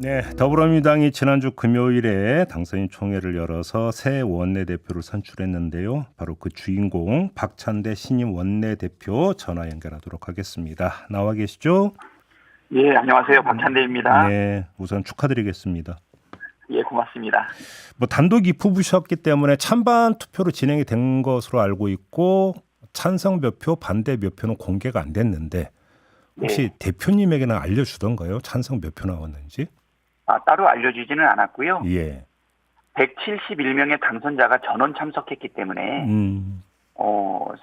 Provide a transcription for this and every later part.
네, 더불어민주당이 지난주 금요일에 당선인 총회를 열어서 새 원내대표를 선출했는데요. 바로 그 주인공 박찬대 신임 원내대표 전화 연결하도록 하겠습니다. 나와 계시죠? 예, 안녕하세요. 박찬대입니다. 네, 우선 축하드리겠습니다. 예, 고맙습니다. 단독 입후보셨기 때문에 찬반 투표로 진행이 된 것으로 알고 있고 찬성 몇 표, 반대 몇 표는 공개가 안 됐는데 혹시 대표님에게는 알려주던가요? 찬성 몇 표 나왔는지? 따로 알려주지는 않았고요. 예. 171명의 당선자가 전원 참석했기 때문에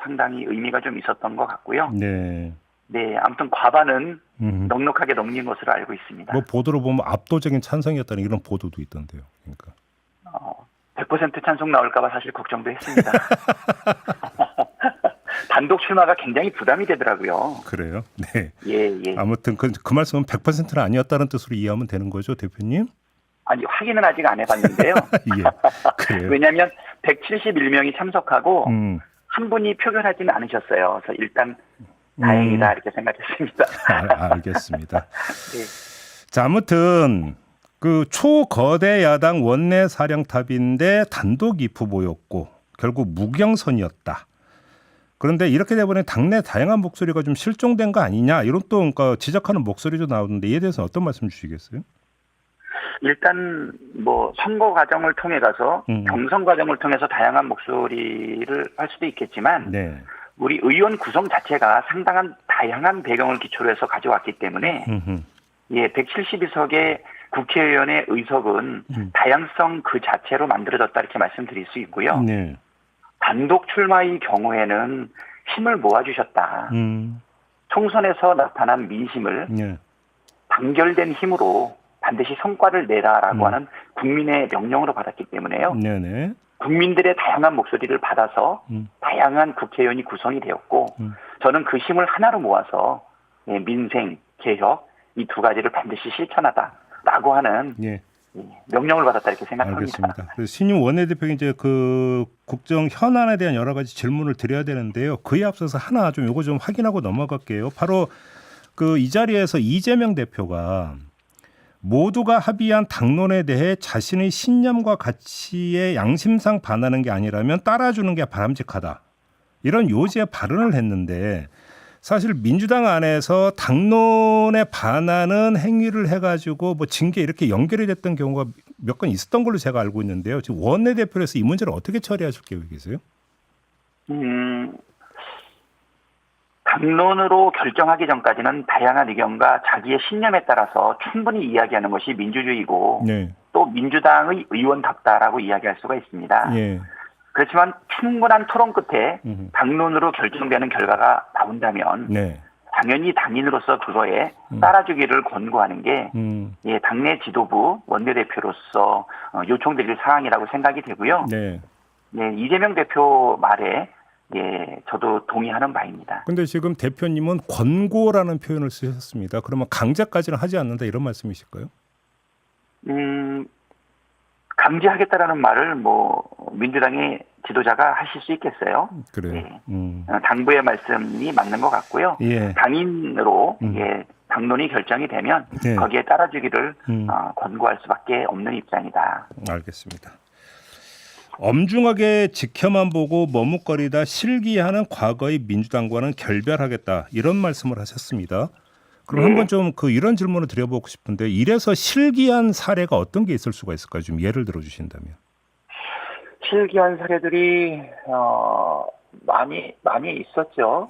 상당히 의미가 좀 있었던 것 같고요. 네. 네, 아무튼 과반은 넉넉하게 넘긴 것으로 알고 있습니다. 보도로 보면 압도적인 찬성이었다는 이런 보도도 있던데요. 그러니까 100% 찬성 나올까 봐 사실 걱정도 했습니다. 단독 출마가 굉장히 부담이 되더라고요. 그래요? 네. 예. 아무튼 그 말씀은 100%는 아니었다는 뜻으로 이해하면 되는 거죠, 대표님? 아니, 확인은 아직 안 해봤는데요. 예. 그래요. 왜냐하면 171명이 참석하고 한 분이 표결하지는 않으셨어요. 그래서 일단 다행이다 이렇게 생각했습니다. 알겠습니다. 네. 자, 아무튼 그 초거대 야당 원내 사령탑인데 단독 입후보였고 결국 무경선이었다. 그런데 이렇게 되면 당내 다양한 목소리가 좀 실종된 거 아니냐 이런 또 그러니까 지적하는 목소리도 나오는데 이에 대해서 어떤 말씀 주시겠어요? 일단 선거 과정을 통해 가서 경선 과정을 통해서 다양한 목소리를 할 수도 있겠지만 네. 우리 의원 구성 자체가 상당한 다양한 배경을 기초로 해서 가져왔기 때문에 172석의 국회의원의 의석은 다양성 그 자체로 만들어졌다 이렇게 말씀드릴 수 있고요. 네. 단독 출마의 경우에는 힘을 모아주셨다. 총선에서 나타난 민심을 단결된 힘으로 반드시 성과를 내라라고 하는 국민의 명령으로 받았기 때문에요. 네네. 국민들의 다양한 목소리를 받아서 다양한 국회의원이 구성이 되었고 저는 그 힘을 하나로 모아서 민생, 개혁 이 두 가지를 반드시 실천하다라고 하는 명령을 받았다 이렇게 생각합니다. 알겠습니다. 그래서 신임 원내대표 이제 그 국정 현안에 대한 여러 가지 질문을 드려야 되는데요. 그에 앞서서 하나 좀 요거 좀 확인하고 넘어갈게요. 바로 그 이 자리에서 이재명 대표가 모두가 합의한 당론에 대해 자신의 신념과 가치에 양심상 반하는 게 아니라면 따라주는 게 바람직하다. 이런 요지의 발언을 했는데 사실 민주당 안에서 당론에 반하는 행위를 해가지고 징계 이렇게 연결이 됐던 경우가 몇 건 있었던 걸로 제가 알고 있는데요. 지금 원내대표로서 이 문제를 어떻게 처리하실 계획이세요? 당론으로 결정하기 전까지는 다양한 의견과 자기의 신념에 따라서 충분히 이야기하는 것이 민주주의고 또 민주당의 의원답다라고 이야기할 수가 있습니다. 그렇지만 충분한 토론 끝에 당론으로 결정되는 결과가 나온다면 당연히 당인으로서 그거에 따라주기를 권고하는 게 당내 지도부 원내대표로서 요청드릴 사항이라고 생각이 되고요. 이재명 대표 말에 저도 동의하는 바입니다. 그런데 지금 대표님은 권고라는 표현을 쓰셨습니다. 그러면 강제까지는 하지 않는다 이런 말씀이실까요? 강제하겠다라는 말을 민주당의 지도자가 하실 수 있겠어요? 그래요. 당부의 말씀이 맞는 것 같고요. 당인으로 당론이 결정이 되면 거기에 따라주기를 권고할 수밖에 없는 입장이다. 알겠습니다. 엄중하게 지켜만 보고 머뭇거리다 실기하는 과거의 민주당과는 결별하겠다 이런 말씀을 하셨습니다. 그럼 한번 좀 이런 질문을 드려보고 싶은데 이래서 실기한 사례가 어떤 게 있을 수가 있을까요? 좀 예를 들어 주신다면. 실기한 사례들이 많이 있었죠.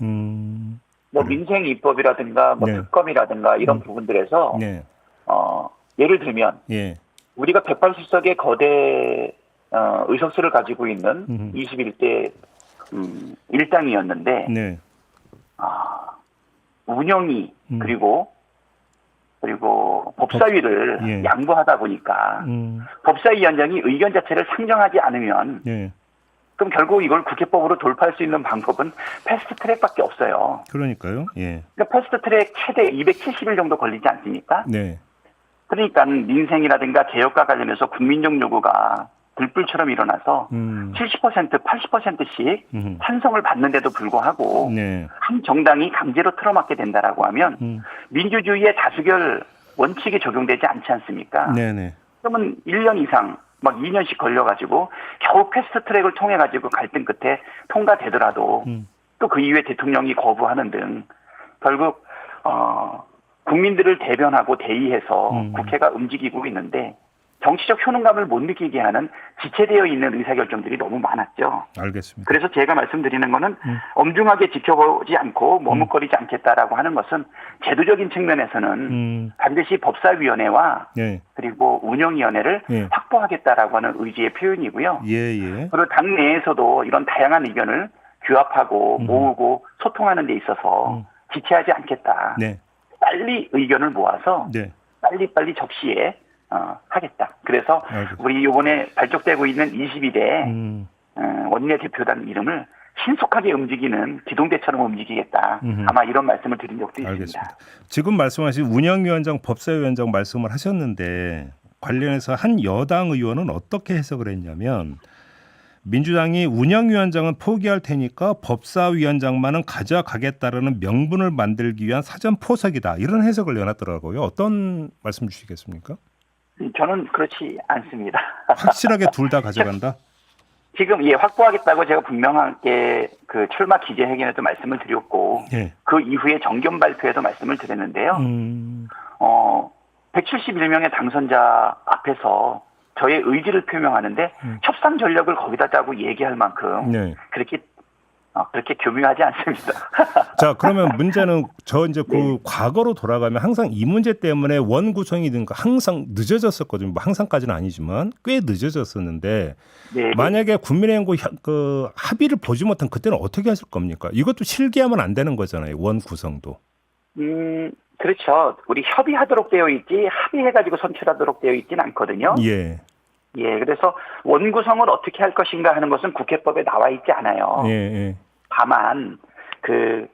민생 입법이라든가 특검이라든가 이런 부분들에서 예를 들면 우리가 180석의 거대 의석수를 가지고 있는 21대 일당이었는데 운영이 그리고 법사위를 양보하다 보니까 법사위원장이 의견 자체를 상정하지 않으면 그럼 결국 이걸 국회법으로 돌파할 수 있는 방법은 패스트트랙밖에 없어요. 그러니까요. 그러니까 패스트트랙 최대 270일 정도 걸리지 않습니까? 그러니까 민생이라든가 개혁과 관련해서 국민적 요구가 들불처럼 일어나서 70%, 80%씩 찬성을 받는데도 불구하고 한 정당이 강제로 틀어막게 된다라고 하면 민주주의의 다수결 원칙이 적용되지 않지 않습니까? 네네. 그러면 1년 이상 막 2년씩 걸려가지고 겨우 패스트트랙을 통해 가지고 갈등 끝에 통과되더라도 또 그 이후에 대통령이 거부하는 등 결국 국민들을 대변하고 대의해서 국회가 움직이고 있는데 정치적 효능감을 못 느끼게 하는 지체되어 있는 의사결정들이 너무 많았죠. 알겠습니다. 그래서 제가 말씀드리는 거는 엄중하게 지켜보지 않고 머뭇거리지 않겠다라고 하는 것은 제도적인 측면에서는 반드시 법사위원회와 예. 그리고 운영위원회를 예. 확보하겠다라고 하는 의지의 표현이고요. 예. 그리고 당 내에서도 이런 다양한 의견을 규합하고 모으고 소통하는 데 있어서 지체하지 않겠다. 네. 빨리 의견을 모아서 네. 빨리 접시에 하겠다. 그래서 알겠습니다. 우리 이번에 발족되고 있는 22대 원내대표단 이름을 신속하게 움직이는 기동대처럼 움직이겠다. 아마 이런 말씀을 드린 적도 있습니다. 알겠습니다. 지금 말씀하신 운영위원장, 법사위원장 말씀을 하셨는데 관련해서 한 여당 의원은 어떻게 해석을 했냐면 민주당이 운영위원장은 포기할 테니까 법사위원장만은 가져가겠다라는 명분을 만들기 위한 사전 포석이다. 이런 해석을 내놨더라고요. 어떤 말씀 주시겠습니까? 저는 그렇지 않습니다. 확실하게 둘 다 가져간다? 지금 확보하겠다고 제가 분명하게 그 출마 기자회견에도 말씀을 드렸고 예. 그 이후에 정견 발표에도 말씀을 드렸는데요. 171명의 당선자 앞에서 저의 의지를 표명하는데 협상 전략을 거기다 짜고 얘기할 만큼 네. 그렇게 교묘하지 않습니다. 자, 그러면 문제는 그 과거로 돌아가면 항상 이 문제 때문에 원 구성이든가 항상 늦어졌었거든요. 뭐 항상까지는 아니지만 꽤 늦어졌었는데 네. 만약에 국민의힘과 그 합의를 보지 못한 그때는 어떻게 하실 겁니까? 이것도 실기하면 안 되는 거잖아요. 원 구성도. 그렇죠. 우리 협의하도록 되어 있지 합의해가지고 선출하도록 되어 있지는 않거든요. 예. 그래서 원 구성을 어떻게 할 것인가 하는 것은 국회법에 나와 있지 않아요. 예. 다만 그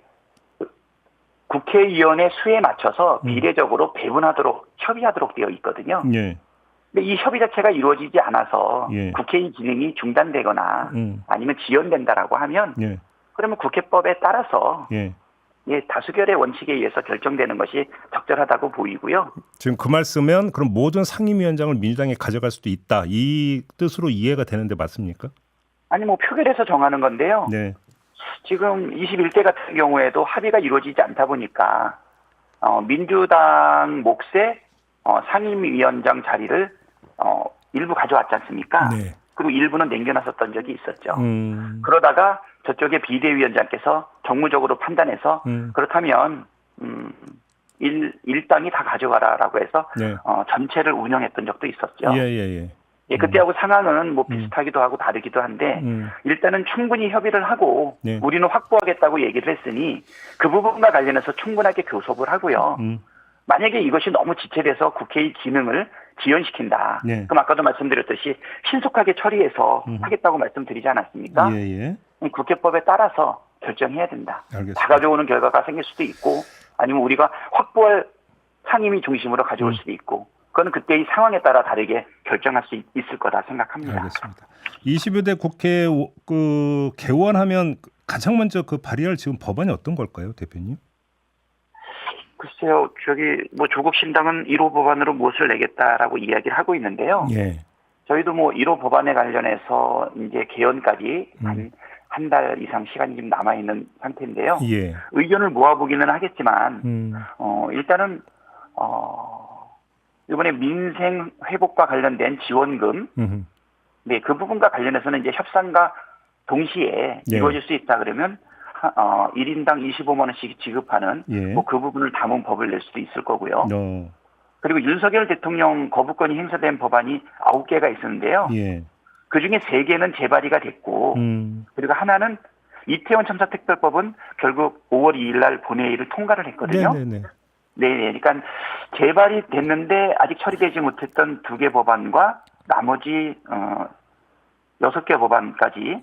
국회의원의 수에 맞춰서 비례적으로 배분하도록 협의하도록 되어 있거든요. 예. 근데 이 협의 자체가 이루어지지 않아서 예. 국회의 기능이 중단되거나 아니면 지연된다라고 하면 예. 그러면 국회법에 따라서 예. 다수결의 원칙에 의해서 결정되는 것이 적절하다고 보이고요. 지금 그 말씀은 그럼 모든 상임위원장을 민주당이 가져갈 수도 있다. 이 뜻으로 이해가 되는데 맞습니까? 아니 표결에서 정하는 건데요. 네. 지금 21대 같은 경우에도 합의가 이루어지지 않다 보니까 민주당 몫의 상임위원장 자리를 일부 가져왔지 않습니까? 네. 그리고 일부는 남겨놨었던 적이 있었죠. 그러다가 저쪽에 비대위원장께서 정무적으로 판단해서 그렇다면 일당이 다 가져가라라고 해서 네. 전체를 운영했던 적도 있었죠. 예. 그때하고 상황은 비슷하기도 하고 다르기도 한데 일단은 충분히 협의를 하고 네. 우리는 확보하겠다고 얘기를 했으니 그 부분과 관련해서 충분하게 교섭을 하고요. 만약에 이것이 너무 지체돼서 국회의 기능을 지연시킨다. 네. 그럼 아까도 말씀드렸듯이 신속하게 처리해서 하겠다고 말씀드리지 않았습니까? 예. 국회법에 따라서 결정해야 된다. 알겠습니다. 다 가져오는 결과가 생길 수도 있고 아니면 우리가 확보할 상임위 중심으로 가져올 수도 있고 그건 그때의 상황에 따라 다르게 결정할 수 있을 거다 생각합니다. 알겠습니다. 22대 국회 그 개원하면 가장 먼저 그 발의할 지금 법안이 어떤 걸까요, 대표님? 글쎄요, 조국 신당은 1호 법안으로 무엇을 내겠다라고 이야기를 하고 있는데요. 예. 저희도 1호 법안에 관련해서 이제 개헌까지 한 달 이상 시간이 좀 남아 있는 상태인데요. 예. 의견을 모아보기는 하겠지만, 일단은 이번에 민생 회복과 관련된 지원금, 네, 그 부분과 관련해서는 이제 협상과 동시에 이루어질 수 있다 그러면 1인당 25만 원씩 지급하는 그 부분을 담은 법을 낼 수도 있을 거고요. 그리고 윤석열 대통령 거부권이 행사된 법안이 9개가 있었는데요. 그중에 3개는 재발의가 됐고 그리고 하나는 이태원 참사 특별법은 결국 5월 2일 날 본회의를 통과를 했거든요. 네, 그러니까 재발이 됐는데 아직 처리되지 못했던 2개 법안과 나머지 6개 법안까지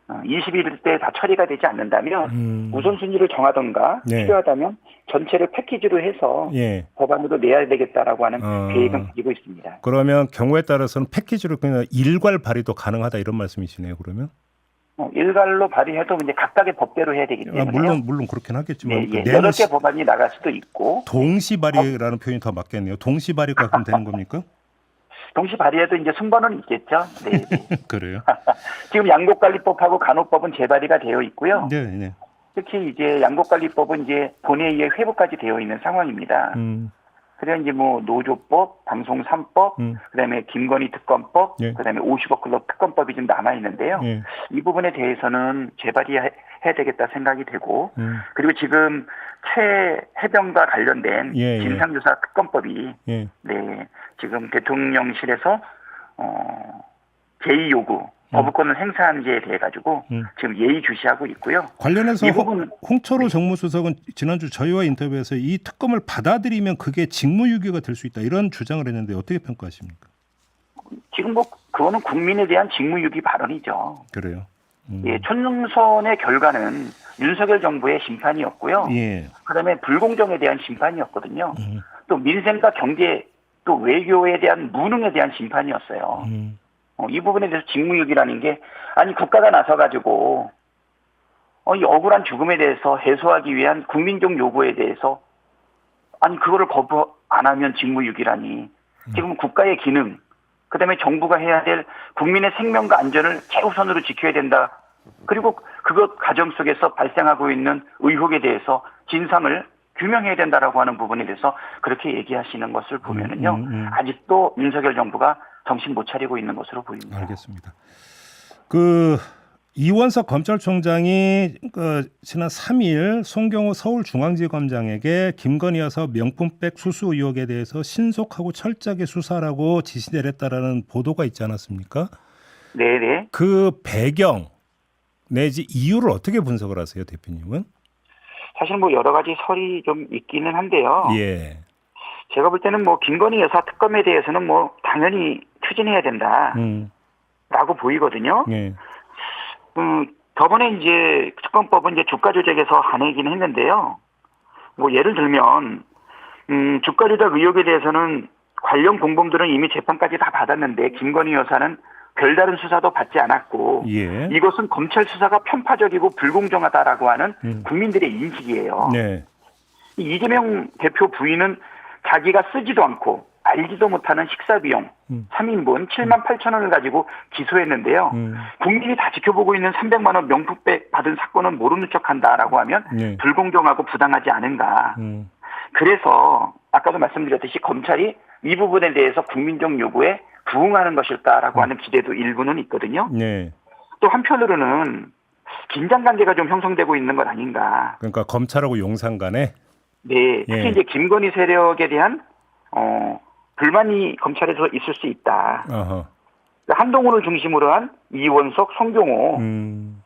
21일 때 다 처리가 되지 않는다면 우선순위를 정하던가 필요하다면 전체를 패키지로 해서 법안으로 내야 되겠다라고 하는 계획은 가지고 있습니다. 그러면 경우에 따라서는 패키지로 그냥 일괄 발의도 가능하다 이런 말씀이시네요. 그러면? 일괄로 발의해도 이제 각각의 법대로 해야 되기 때문에 물론 그렇긴 하겠지만 예, 8개 법안이 나갈 수도 있고 동시 발의라는 표현이 더 맞겠네요. 동시 발의가 그럼 되는 겁니까? 동시 발의에도 이제 순번은 있겠죠. 네. 그래요? 지금 양곡관리법하고 간호법은 재발의가 되어 있고요. 네. 특히 이제 양곡관리법은 이제 본회의에 회부까지 되어 있는 상황입니다. 그래서 이제 뭐 노조법, 방송 3법, 그다음에 김건희 특검법, 예. 그다음에 50억 클럽 특검법이 좀 남아 있는데요. 예. 이 부분에 대해서는 재발의해야 되겠다 생각이 되고, 그리고 지금 최해병과 관련된 예. 진상조사 특검법이 예. 네 지금 대통령실에서 제2 요구 거부권을 행사한지에 대해 가지고 지금 예의주시하고 있고요. 관련해서 이 부분 홍철호 정무수석은 지난주 저희와 인터뷰에서 이 특검을 받아들이면 그게 직무유기가 될 수 있다 이런 주장을 했는데 어떻게 평가하십니까? 지금 뭐 그거는 국민에 대한 직무유기 발언이죠. 그래요. 예, 촌농선의 결과는 윤석열 정부의 심판이었고요. 예. 그다음에 불공정에 대한 심판이었거든요. 또 민생과 경제 또 외교에 대한 무능에 대한 심판이었어요. 이 부분에 대해서 직무유기라는 게 아니 국가가 나서가지고 이 억울한 죽음에 대해서 해소하기 위한 국민적 요구에 대해서 아니 그거를 거부 안 하면 직무유기라니 지금 국가의 기능 그다음에 정부가 해야 될 국민의 생명과 안전을 최우선으로 지켜야 된다. 그리고 그것 과정 속에서 발생하고 있는 의혹에 대해서 진상을 규명해야 된다라고 하는 부분에 대해서 그렇게 얘기하시는 것을 보면은요. 아직도 윤석열 정부가 정신 못 차리고 있는 것으로 보입니다. 알겠습니다. 이원석 검찰총장이 지난 3일 송경호 서울중앙지검장에게 김건희 여사 명품백 수수 의혹에 대해서 신속하고 철저하게 수사라고 지시 내렸다라는 보도가 있지 않았습니까? 네네. 그 배경 내지 이유를 어떻게 분석을 하세요, 대표님은? 사실 뭐 여러 가지 설이 좀 있기는 한데요. 예. 제가 볼 때는 뭐 김건희 여사 특검에 대해서는 뭐 당연히 추진해야 된다라고 보이거든요. 예. 저번에 이제 특검법은 이제 주가 조작에서 한해이긴 했는데요. 뭐 예를 들면 주가 조작 의혹에 대해서는 관련 공범들은 이미 재판까지 다 받았는데 김건희 여사는 별다른 수사도 받지 않았고 예. 이것은 검찰 수사가 편파적이고 불공정하다라고 하는 국민들의 인식이에요. 네. 이재명 대표 부인은 자기가 쓰지도 않고 알지도 못하는 식사비용 3인분 7만 8천 원을 가지고 기소했는데요. 국민이 다 지켜보고 있는 300만 원 명품백 받은 사건은 모르는 척한다라고 하면 네. 불공정하고 부당하지 않은가. 그래서 아까도 말씀드렸듯이 검찰이 이 부분에 대해서 국민적 요구에 부응하는 것일까라고 하는 기대도 일부는 있거든요. 네. 또 한편으로는 긴장 관계가 좀 형성되고 있는 것 아닌가. 그러니까 검찰하고 용산 간에 네, 특히 예. 이제 김건희 세력에 대한 불만이 검찰에서 있을 수 있다. 어허. 한동훈을 중심으로 한 이원석, 송경호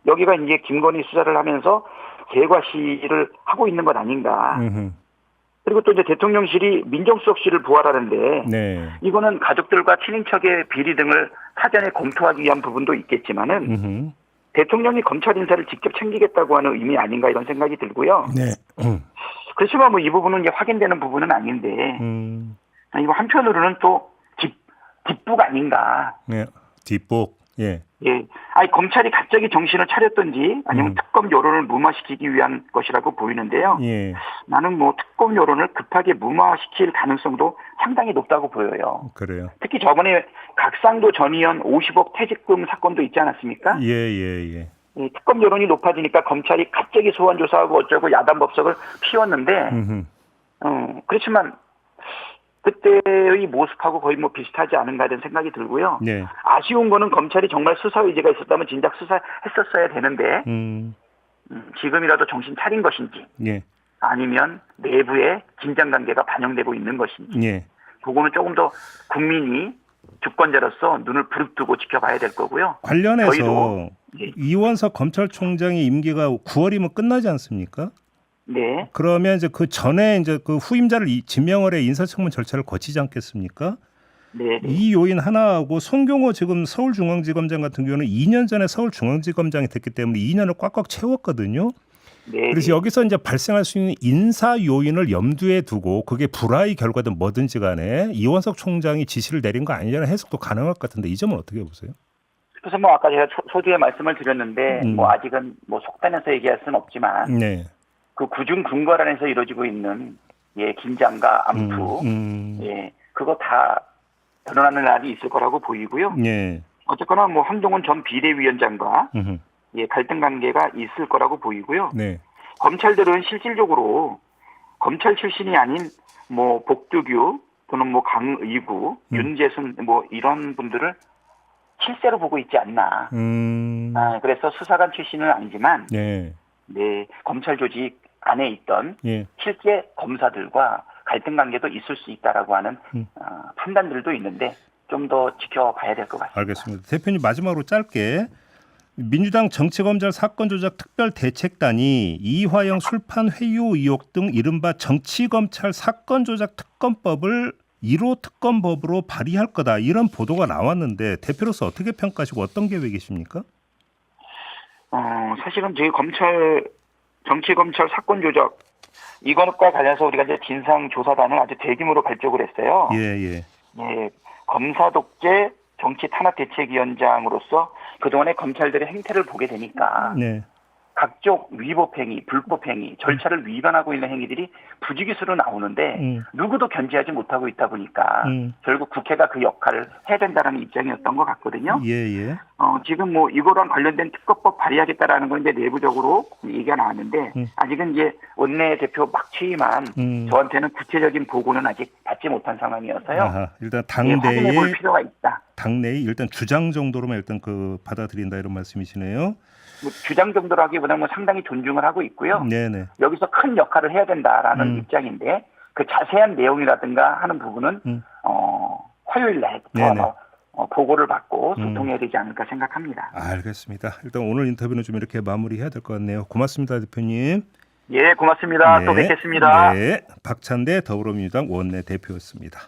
여기가 이제 김건희 수사를 하면서 개과 시를 하고 있는 것 아닌가. 그리고 또 이제 대통령실이 민정수석실을 부활하는데 네. 이거는 가족들과 친인척의 비리 등을 사전에 검토하기 위한 부분도 있겠지만은 대통령이 검찰 인사를 직접 챙기겠다고 하는 의미 아닌가 이런 생각이 들고요. 네. 그렇지만 뭐 이 부분은 이제 확인되는 부분은 아닌데 이거 한편으로는 또 뒷북 아닌가. 네. 뒷북. 예. 예. 아니 검찰이 갑자기 정신을 차렸던지 아니면 특검 여론을 무마시키기 위한 것이라고 보이는데요. 예. 나는 뭐 특검 여론을 급하게 무마시킬 가능성도 상당히 높다고 보여요. 그래요. 특히 저번에 각상도 전 의원 50억 퇴직금 사건도 있지 않았습니까? 예. 예, 특검 여론이 높아지니까 검찰이 갑자기 소환 조사하고 어쩌고 야단 법석을 피웠는데, 그렇지만 그때의 모습하고 거의 뭐 비슷하지 않은가 이런 생각이 들고요. 네. 아쉬운 거는 검찰이 정말 수사 의지가 있었다면 진작 수사했었어야 되는데 지금이라도 정신 차린 것인지 예. 아니면 내부에 긴장 관계가 반영되고 있는 것인지 예. 그거는 조금 더 국민이 주권자로서 눈을 부릅뜨고 지켜봐야 될 거고요. 관련해서 저희도, 예. 이원석 검찰총장의 임기가 9월이면 끝나지 않습니까? 네. 그러면 이제 그 전에 이제 그 후임자를 지명을 해 인사청문 절차를 거치지 않겠습니까? 네. 이 요인 하나하고 송경호 지금 서울중앙지검장 같은 경우는 2년 전에 서울중앙지검장이 됐기 때문에 2년을 꽉꽉 채웠거든요. 네. 그래서 여기서 이제 발생할 수 있는 인사 요인을 염두에 두고 그게 불화의 결과든 뭐든지 간에 이원석 총장이 지시를 내린 거 아니냐는 해석도 가능할 것 같은데 이 점은 어떻게 보세요? 그래서 뭐 아까 제가 소두에 말씀을 드렸는데 뭐 아직은 뭐 속단해서 얘기할 수는 없지만 네. 그 구중 군거란에서 이루어지고 있는 예 긴장과 암투 예 그거 다 드러나는 날이 있을 거라고 보이고요. 네. 어쨌거나 뭐 한동훈 전 비대위원장과 예 갈등 관계가 있을 거라고 보이고요. 네. 검찰들은 실질적으로 검찰 출신이 아닌 뭐 복두규 또는 뭐 강의구, 윤재순 뭐 이런 분들을 실세로 보고 있지 않나. 그래서 수사관 출신은 아니지만 네, 검찰 조직 안에 있던 실제 검사들과 갈등 관계도 있을 수 있다라고 하는 판단들도 있는데 좀 더 지켜봐야 될 것 같습니다. 알겠습니다. 대표님 마지막으로 짧게 민주당 정치검찰 사건조작 특별대책단이 이화영 술판 회유 의혹 등 이른바 정치검찰 사건조작 특검법을 1호 특검법으로 발의할 거다 이런 보도가 나왔는데 대표로서 어떻게 평가하시고 어떤 계획이십니까? 사실은 저희 정치검찰 사건조작 이것과 관련해서 우리가 이제 진상조사단을 아주 대규모로 발족을 했어요. 예. 검사 독재 정치 탄압 대책위원장으로서 그동안의 검찰들의 행태를 보게 되니까 각종 위법행위, 불법행위, 절차를 위반하고 있는 행위들이 부지기수로 나오는데 누구도 견제하지 못하고 있다 보니까 결국 국회가 그 역할을 해야 된다는 입장이었던 것 같거든요. 예. 지금 뭐 이거랑 관련된 특검법 발의하겠다라는 건 이제 내부적으로 얘기가 나왔는데 아직은 이제 원내대표 막 취임한 저한테는 구체적인 보고는 아직 받지 못한 상황이어서요. 아하, 일단 확인해 볼 필요가 있다. 당내에 일단 주장 정도로만 일단 그 받아들인다 이런 말씀이시네요. 뭐 주장 정도라기보다는 뭐 상당히 존중을 하고 있고요. 네네. 여기서 큰 역할을 해야 된다라는 입장인데 그 자세한 내용이라든가 하는 부분은 화요일 날 보고를 받고 소통해야 되지 않을까 생각합니다. 알겠습니다. 일단 오늘 인터뷰는 좀 이렇게 마무리해야 될 것 같네요. 고맙습니다, 대표님. 예, 고맙습니다. 또 뵙겠습니다. 네, 박찬대 더불어민주당 원내대표였습니다.